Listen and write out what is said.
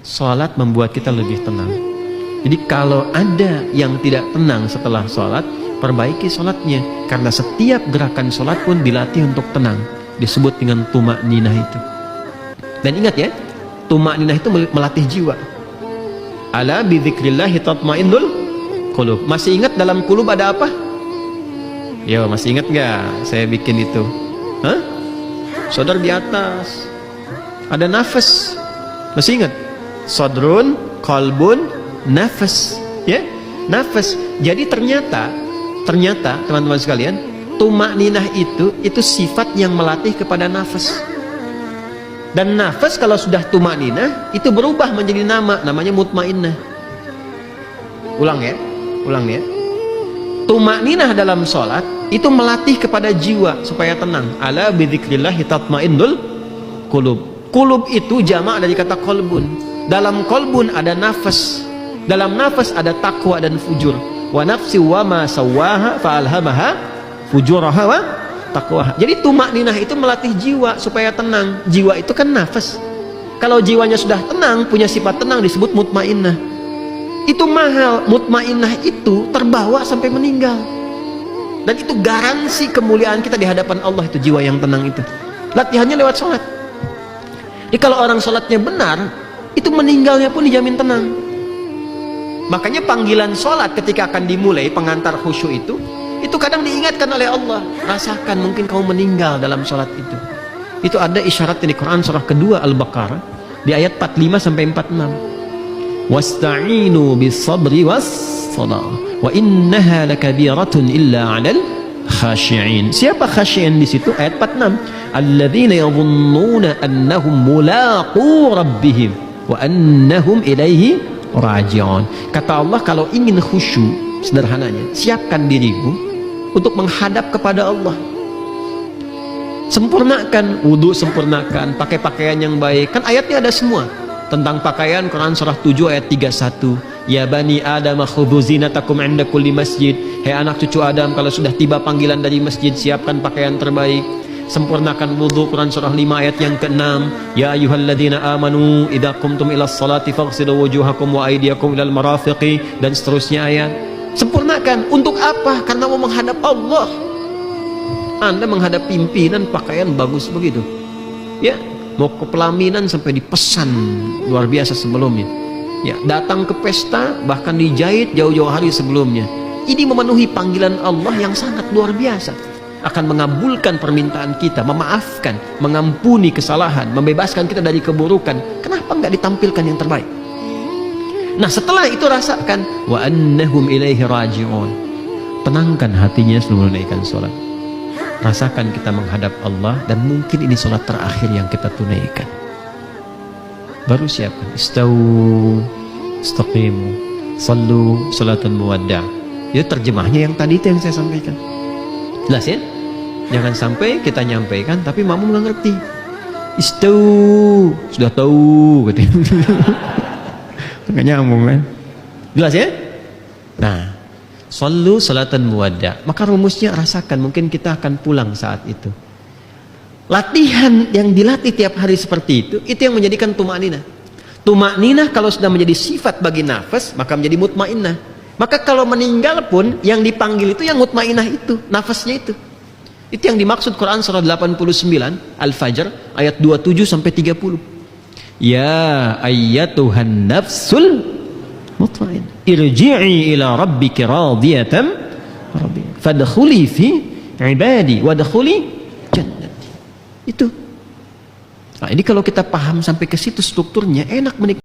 Sholat membuat kita lebih tenang. Jadi kalau ada yang tidak tenang setelah sholat, perbaiki sholatnya. Karena setiap gerakan sholat pun dilatih untuk tenang. Disebut dengan tumakninah itu. Dan ingat ya, tumakninah itu melatih jiwa. Ala bidzikrillahi tatmainnul qulub. Masih ingat dalam qulub ada apa? Yo, masih ingat nggak? Saya bikin itu. Hah? Saudara di atas ada nafas. Masih ingat? Sodrun, qalbun, nafas. Ya, nafas. Jadi ternyata teman-teman sekalian, tumakninah itu sifat yang melatih kepada nafas. Dan nafas kalau sudah tumakninah itu berubah menjadi namanya mutmainnah. Ulang ya. Tumakninah dalam sholat itu melatih kepada jiwa supaya tenang. Ala bidzikrillahi tatmainnul qulub. Qulub itu jamak dari kata qalbun. Dalam qalbun ada nafas. Dalam nafas ada takwa dan fujur. Wa nafsi wa ma sawaha fa alhamaha fujuraha wa taqwaha. Jadi tumakninah itu melatih jiwa supaya tenang. Jiwa itu kan nafas. Kalau jiwanya sudah tenang, punya sifat tenang, disebut mutmainnah. Itu mahal. Mutmainnah itu terbawa sampai meninggal. Dan itu garansi kemuliaan kita di hadapan Allah, itu jiwa yang tenang itu. Latihannya lewat sholat. Jadi kalau orang sholatnya benar, itu meninggalnya pun dijamin tenang. Makanya panggilan sholat ketika akan dimulai, pengantar khusyuk itu kadang diingatkan oleh Allah. Rasakan mungkin kamu meninggal dalam sholat itu. Itu ada isyarat di Quran surah kedua Al-Baqarah di ayat 45 sampai 46. Wasta'inu bis-sabri was-salah wa innaha lakabiratun illa 'alal khashi'in. Siapa khashi'in di situ? Ayat 46. Alladzina yadhunnuna annahum mulaqu rabbihim wa annahum ilaihi raji'un. Kata Allah, kalau ingin khusyuk, sederhananya, siapkan dirimu untuk menghadap kepada Allah. Sempurnakan wudu, sempurnakan pakai pakaian yang baik. Kan ayatnya ada semua tentang pakaian. Quran surah 7 ayat 31. Ya bani Adam khudhu zinatakum 'inda kulli masjid. Hai anak cucu Adam, kalau sudah tiba panggilan dari masjid, siapkan pakaian terbaik. Sempurnakan wudu. Quran surah 5 ayat yang ke-6. Ya ayyuhalladzina amanu idza qumtum ilas salati faghsilu wujuhakum wa aydiyakum ilal marafiqi, dan seterusnya ayat. Sempurnakan. Untuk apa? Karena mau menghadap Allah. Anda menghadap pimpinan pakaian bagus begitu, ya, mau ke pelaminan sampai dipesan luar biasa sebelumnya, ya, datang ke pesta bahkan dijahit jauh-jauh hari sebelumnya. Ini memenuhi panggilan Allah yang sangat luar biasa. Akan mengabulkan permintaan kita, memaafkan, mengampuni kesalahan, membebaskan kita dari keburukan. Kenapa nggak ditampilkan yang terbaik? Nah, setelah itu rasakan wa annahum ilaihi raji'un. Tenangkan hatinya sebelum menaikkan sholat. Rasakan kita menghadap Allah, dan mungkin ini sholat terakhir yang kita tunaikan. Baru siapkan. Istau, istaqimu, sallu, salatan muwadda'. Itu terjemahnya yang tadi itu yang saya sampaikan. Jelas ya? Jangan sampai kita nyampaikan tapi makmum nggak ngerti. Istau, sudah tahu gitu. Nggak nyambung kan? Jelas ya? Nah, sallu salatan muwadda'. Maka rumusnya rasakan, mungkin kita akan pulang saat itu. Latihan yang dilatih tiap hari seperti itu yang menjadikan tumakninah. Tumakninah kalau sudah menjadi sifat bagi nafas, maka menjadi mutmainnah. Maka kalau meninggal pun yang dipanggil itu yang mutmainnah itu, nafasnya itu. Itu yang dimaksud Quran surah 89 Al-Fajr ayat 27 sampai 30. Ya ayyatuhan nafsul mutmainnah, irji'i ila rabbiki radiyatan radiyah fadkhuli fi ibadi wadkhuli jannati. Itu. Nah, ini kalau kita paham sampai ke situ strukturnya, enak menikmati.